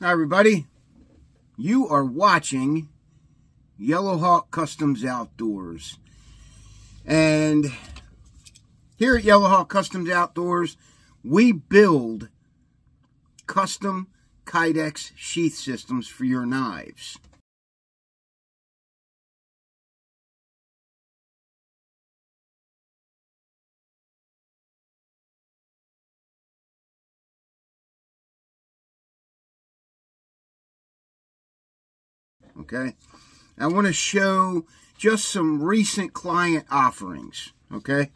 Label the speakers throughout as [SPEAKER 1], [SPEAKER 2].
[SPEAKER 1] Hi everybody, you are watching Yellowhawk Customs Outdoors, and here at Yellowhawk Customs Outdoors we build custom Kydex sheath systems for your knives. Okay, I want to show just some recent client offerings. Okay.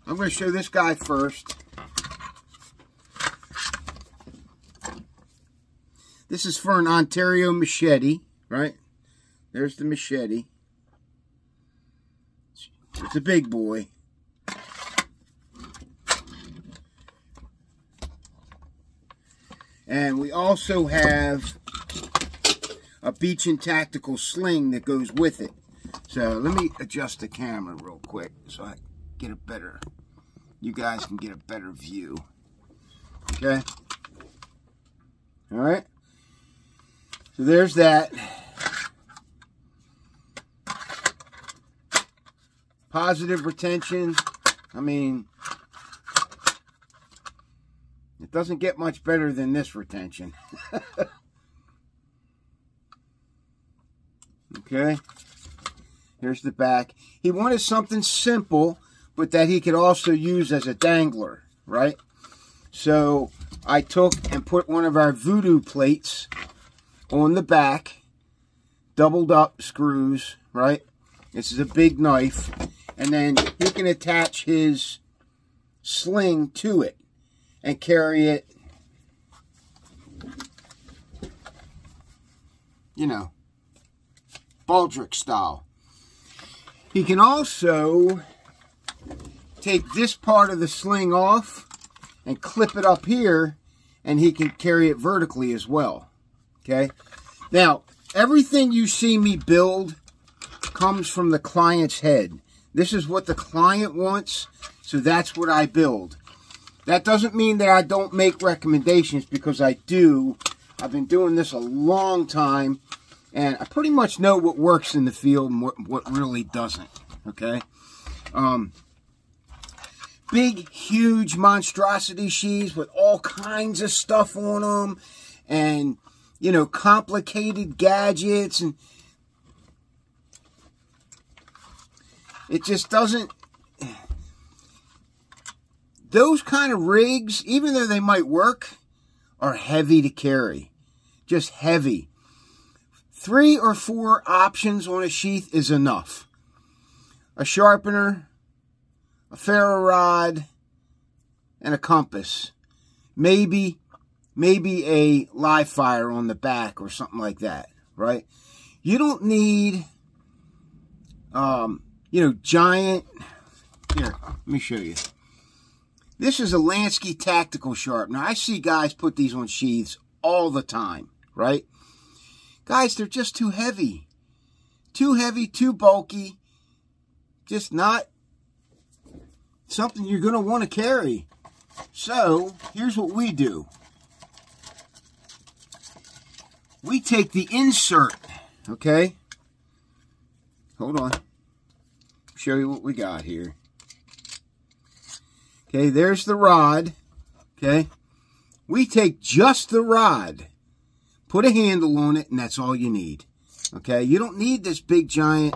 [SPEAKER 1] I'm going to show this guy first. This is for an Ontario machete, right? There's the machete. It's a big boy. And we also have a beach and tactical sling that goes with it. So let me adjust the camera real quick so I get a better, you guys can get a better view. Okay. All right. So there's that. Positive retention. I mean, it doesn't get much better than this retention. Okay. Here's the back. He wanted something simple, but that he could also use as a dangler, right? So I took and put one of our voodoo plates on the back, doubled up screws, right? This is a big knife. And then he can attach his sling to it and carry it, you know, Baldric style. He can also take this part of the sling off and clip it up here, and he can carry it vertically as well. Okay? Now, everything you see me build comes from the client's head. This is what the client wants, so that's what I build. That doesn't mean that I don't make recommendations, because I do. I've been doing this a long time, and I pretty much know what works in the field and what really doesn't, okay? Big, huge monstrosity sheaths with all kinds of stuff on them, and, you know, complicated gadgets, and it just doesn't... Those kind of rigs, even though they might work, are heavy to carry. Just heavy. 3 or 4 options on a sheath is enough. A sharpener, a ferro rod, and a compass. Maybe a live fire on the back or something like that, right? You don't need, you know, giant... Here, let me show you. This is a Lansky tactical sharpener. I see guys put these on sheaths all the time, right? Guys, they're just too heavy. Too heavy, too bulky. Just not something you're going to want to carry. So, here's what we do. We take the insert, okay? Hold on. Show you what we got here. Okay, there's the rod, okay? We take just the rod, put a handle on it, and that's all you need, okay? You don't need this big, giant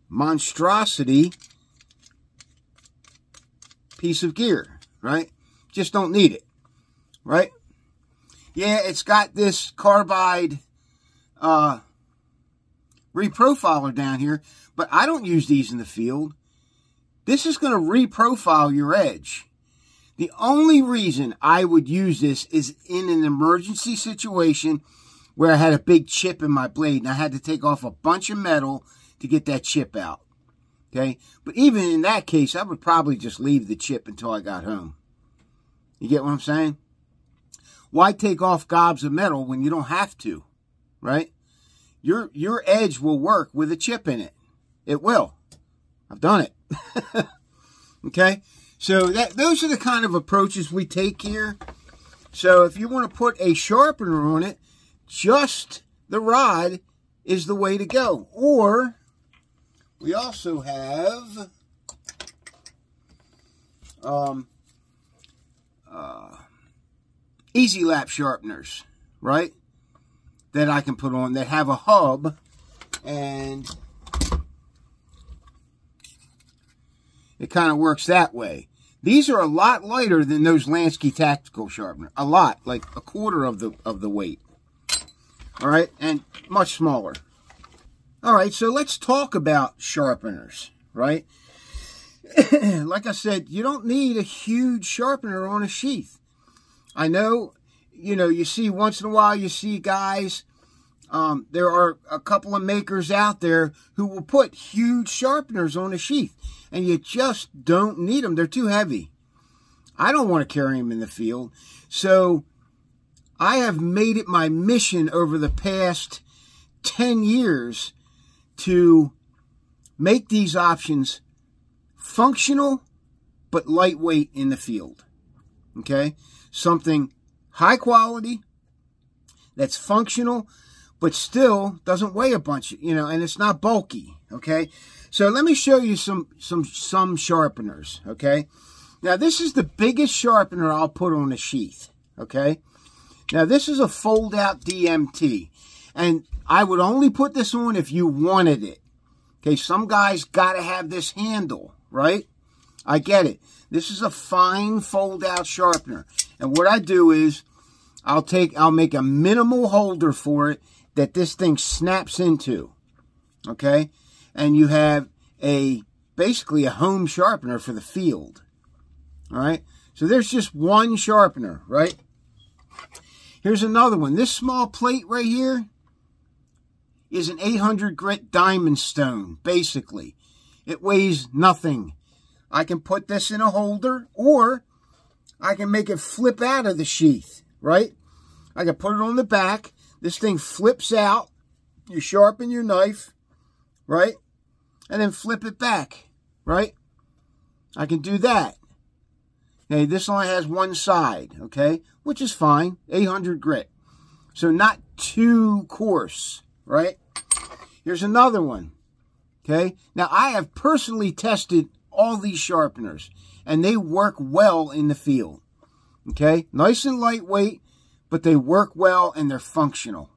[SPEAKER 1] monstrosity piece of gear, right? Just don't need it, right? Yeah, it's got this carbide reprofiler down here, but I don't use these in the field. This is going to reprofile your edge. The only reason I would use this is in an emergency situation where I had a big chip in my blade and I had to take off a bunch of metal to get that chip out. Okay? But even in that case, I would probably just leave the chip until I got home. You get what I'm saying? Why take off gobs of metal when you don't have to? Right? Your edge will work with a chip in it. It will. I've done it. Okay? So those are the kind of approaches we take here. So if you want to put a sharpener on it, just the rod is the way to go. Or we also have easy lap sharpeners, right? That I can put on that have a hub, and it kind of works that way. These are a lot lighter than those Lansky tactical sharpener. A lot, like a quarter of the weight. All right, and much smaller. All right, so let's talk about sharpeners, right? Like I said, you don't need a huge sharpener on a sheath. I know, you see once in a while, you see guys, there are a couple of makers out there who will put huge sharpeners on a sheath, and you just don't need them. They're too heavy. I don't want to carry them in the field. So I have made it my mission over the past 10 years to make these options functional but lightweight in the field. Okay? Something high quality that's functional but still doesn't weigh a bunch, and it's not bulky. Okay? So let me show you some sharpeners. Okay? Now this is the biggest sharpener I'll put on a sheath. Okay? Now this is a fold out DMT, and I would only put this on if you wanted it. Okay, some guys got to have this handle, right? I get it. This is a fine fold-out sharpener. And what I do is I'll make a minimal holder for it that this thing snaps into, okay? And you have basically a home sharpener for the field, all right? So there's just one sharpener, right? Here's another one. This small plate right here is an 800 grit diamond stone, basically. It weighs nothing. I can put this in a holder, or I can make it flip out of the sheath, right? I can put it on the back. This thing flips out. You sharpen your knife, right? And then flip it back, right? I can do that. Okay, this only has one side, okay? Which is fine, 800 grit. So not too coarse, right? Here's another one, okay? Now, I have personally tested all these sharpeners, and they work well in the field, okay? Nice and lightweight, but they work well, and they're functional,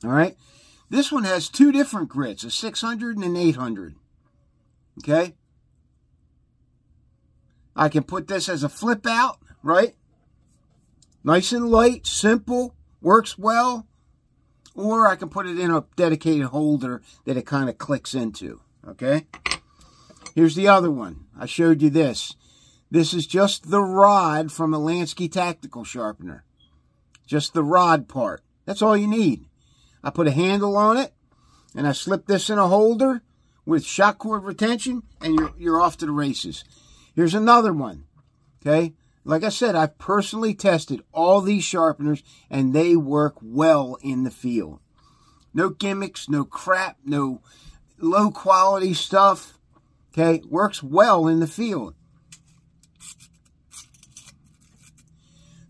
[SPEAKER 1] all right? This one has two different grits, a 600 and an 800, okay? I can put this as a flip out, right? Nice and light, simple, works well. Or I can put it in a dedicated holder that it kind of clicks into, okay? Here's the other one. I showed you this. This is just the rod from a Lansky tactical sharpener. Just the rod part. That's all you need. I put a handle on it, and I slip this in a holder with shock cord retention, and you're off to the races. Here's another one, okay? Like I said, I've personally tested all these sharpeners, and they work well in the field. No gimmicks, no crap, no low-quality stuff, okay? Works well in the field.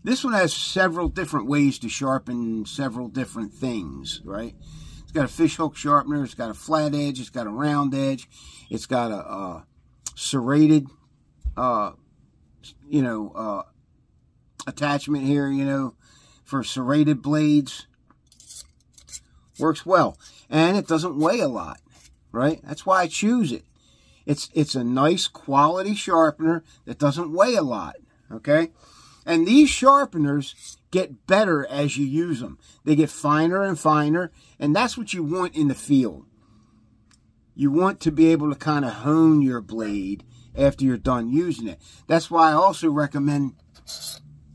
[SPEAKER 1] This one has several different ways to sharpen several different things, right? It's got a fishhook sharpener, it's got a flat edge, it's got a round edge, it's got a serrated attachment here, for serrated blades. Works well. And it doesn't weigh a lot, right? That's why I choose it. It's a nice quality sharpener that doesn't weigh a lot, okay? And these sharpeners get better as you use them. They get finer and finer, and that's what you want in the field. You want to be able to kind of hone your blade after you're done using it. That's why I also recommend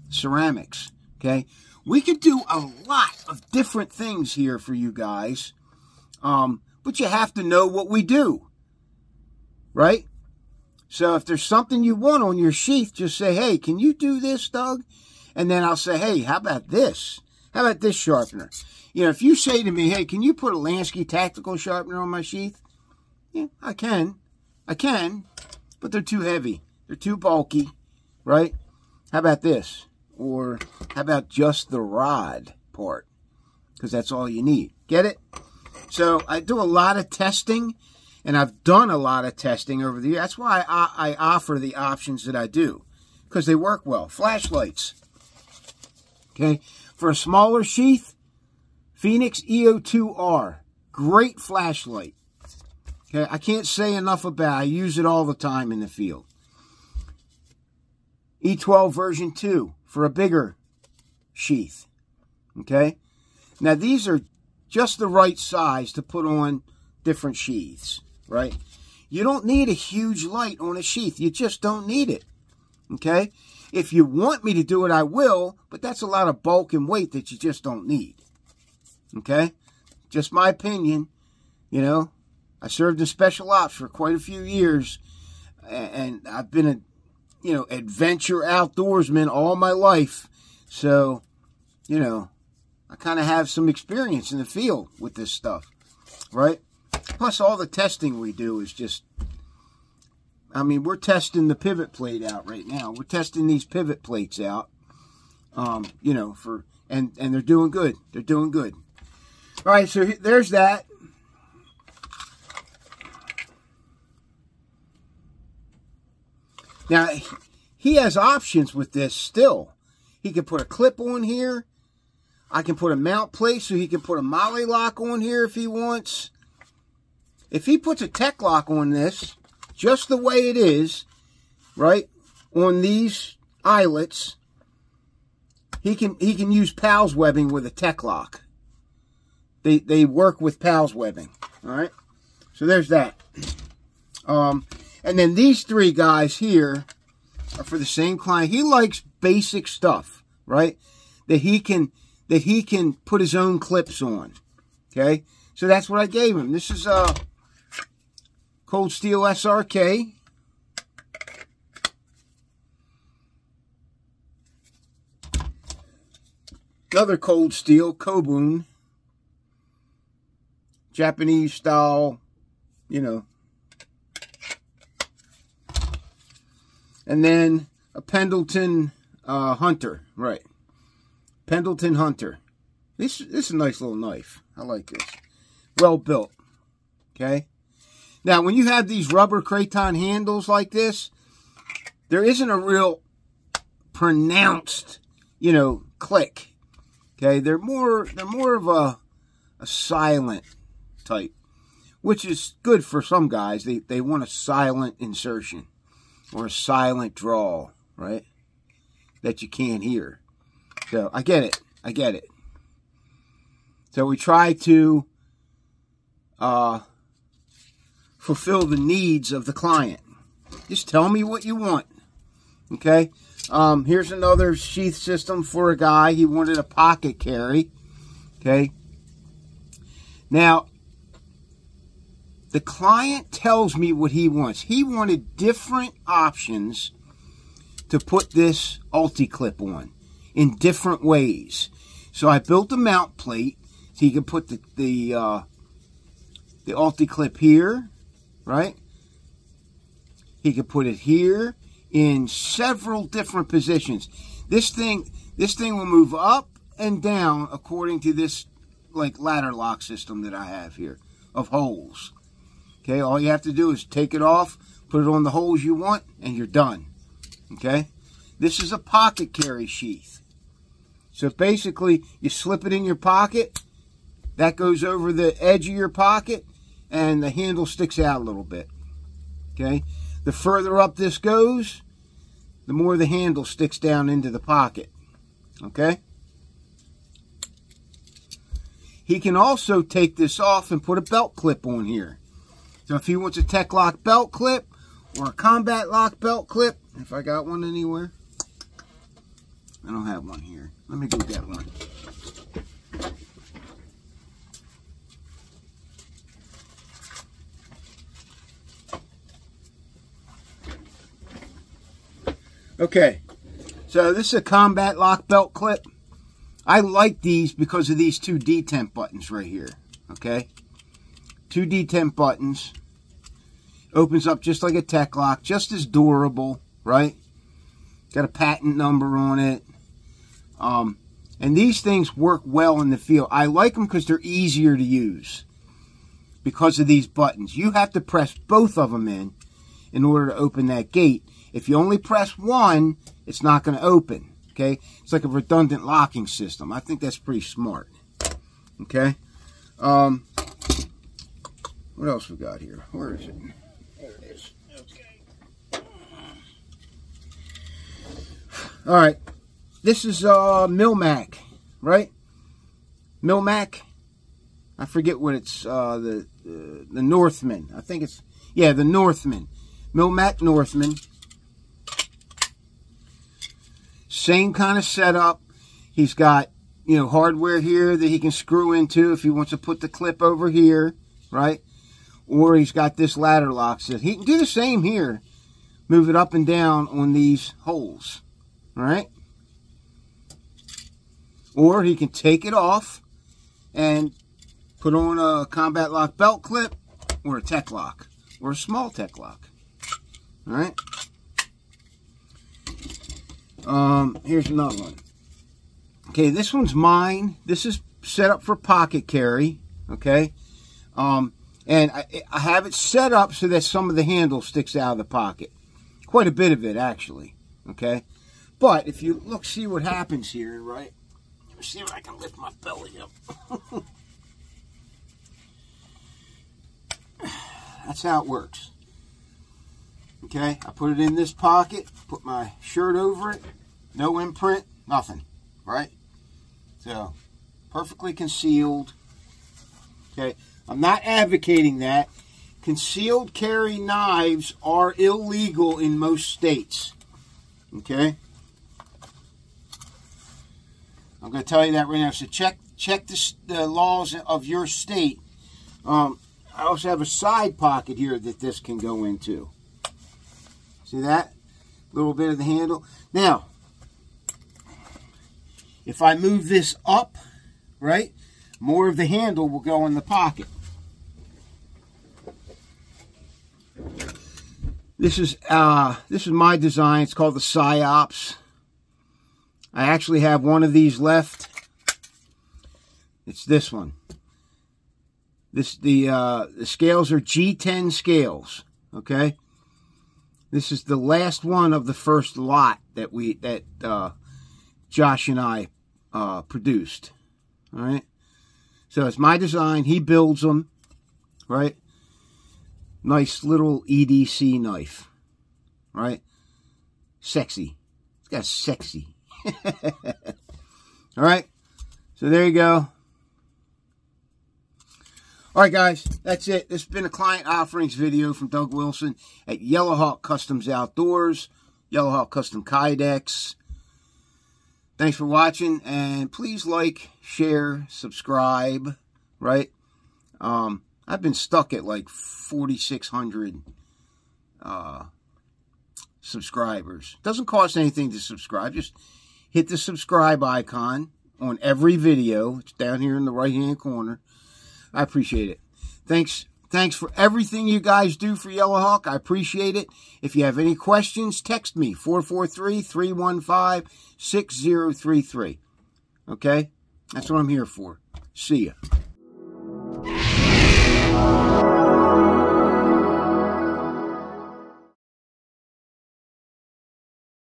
[SPEAKER 1] ceramics, okay? We could do a lot of different things here for you guys, but you have to know what we do, right? So if there's something you want on your sheath, just say, hey, can you do this, Doug? And then I'll say, hey, how about this? How about this sharpener? You know, if you say to me, hey, can you put a Lansky tactical sharpener on my sheath? Yeah, I can. I can, but they're too heavy. They're too bulky, right? How about this? Or how about just the rod part? Because that's all you need. Get it? So I do a lot of testing, and I've done a lot of testing over the years. That's why I offer the options that I do, because they work well. Flashlights. Okay, for a smaller sheath, Phoenix EO2R. Great flashlight. Okay, I can't say enough about it. I use it all the time in the field. E12 version 2 for a bigger sheath. Okay, now these are just the right size to put on different sheaths, right? You don't need a huge light on a sheath. You just don't need it. Okay, if you want me to do it, I will, but that's a lot of bulk and weight that you just don't need. Okay, just my opinion. You know, I served in special ops for quite a few years, and I've been a, you know, adventure outdoorsman all my life. So, you know, I kind of have some experience in the field with this stuff, right? Plus, all the testing we do is just, I mean, we're testing the pivot plate out right now. We're testing these pivot plates out, you know, and they're doing good. They're doing good. All right, so there's that. Now, he has options with this still. He can put a clip on here. I can put a mount plate so he can put a molly lock on here if he wants. If he puts a tech lock on this, just the way it is, right, on these eyelets, he can use Pals webbing with a tech lock. They work with Pals webbing, all right? So there's that. And then these three guys here are for the same client. He likes basic stuff, right? That he can put his own clips on. Okay? So that's what I gave him. This is a Cold Steel SRK. Another Cold Steel Kobun. Japanese style, you know. And then a Pendleton Hunter, right? Pendleton Hunter. This is a nice little knife. I like this. Well built. Okay. Now, when you have these rubber craton handles like this, there isn't a real pronounced, you know, click. Okay. They're more of a silent type, which is good for some guys. They want a silent insertion. Or a silent draw, right? That you can't hear. So, I get it. I get it. So, we try to fulfill the needs of the client. Just tell me what you want. Okay? Here's another sheath system for a guy. He wanted a pocket carry. Okay? Now, the client tells me what he wants. He wanted different options to put this ulti-clip on in different ways. So I built a mount plate so he could put the ulti-clip here, right? He could put it here in several different positions. This thing will move up and down according to this like ladder lock system that I have here of holes. Okay, all you have to do is take it off, put it on the holes you want, and you're done. Okay, this is a pocket carry sheath. So basically, you slip it in your pocket, that goes over the edge of your pocket, and the handle sticks out a little bit. Okay, the further up this goes, the more the handle sticks down into the pocket. Okay? He can also take this off and put a belt clip on here. So if he wants a Tech Lock belt clip or a Combat Lock belt clip, if I got one anywhere. I don't have one here. Let me go get one. Okay, so this is a Combat Lock belt clip. I like these because of these two detent buttons right here. Okay, two detent buttons. Opens up just like a Tech Lock, just as durable, right? Got a patent number on it. And these things work well in the field. I like them because they're easier to use because of these buttons. You have to press both of them in order to open that gate. If you only press one, it's not going to open. Okay, it's like a redundant locking system. I think that's pretty smart. Okay, what else we got here? Where is it? There it is. Okay. All right, this is Milmac, right? Milmac. I forget what it's. The Northman. I think it's, yeah, the Northman. Milmac Northman. Same kind of setup. He's got, you know, hardware here that he can screw into if he wants to put the clip over here, right? Or he's got this ladder lock. So he can do the same here. Move it up and down on these holes, right? Or he can take it off and put on a Combat Lock belt clip or a Tech Lock or a small Tech Lock, all right? Here's another one. Okay, this one's mine. This is set up for pocket carry, okay? And I have it set up so that some of the handle sticks out of the pocket. Quite a bit of it, actually, okay? But if you look, see what happens here, right? Let me see if I can lift my belly up. That's how it works. Okay, I put it in this pocket, put my shirt over it, no imprint, nothing, right? So, perfectly concealed. Okay, I'm not advocating that. Concealed carry knives are illegal in most states. Okay? I'm going to tell you that right now. So check the laws of your state. I also have a side pocket here that this can go into. See that? A little bit of the handle. Now, if I move this up, right, more of the handle will go in the pocket. This is my design. It's called the Psyops. I actually have one of these left. It's this one. The scales are G10 scales. Okay. This is the last one of the first lot that Josh and I produced. All right. So it's my design. He builds them. Right. Nice little EDC knife. Right. Sexy. It's got sexy. All right. So there you go. All right, guys, that's it. This has been a client offerings video from Doug Wilson at Yellowhawk Customs Outdoors, Yellowhawk Custom Kydex. Thanks for watching, and please like, share, subscribe, right? I've been stuck at like 4,600 subscribers. Doesn't cost anything to subscribe. Just hit the subscribe icon on every video. It's down here in the right-hand corner. I appreciate it. Thanks for everything you guys do for Yellowhawk. I appreciate it. If you have any questions, text me, 443-315-6033. Okay? That's what I'm here for. See ya.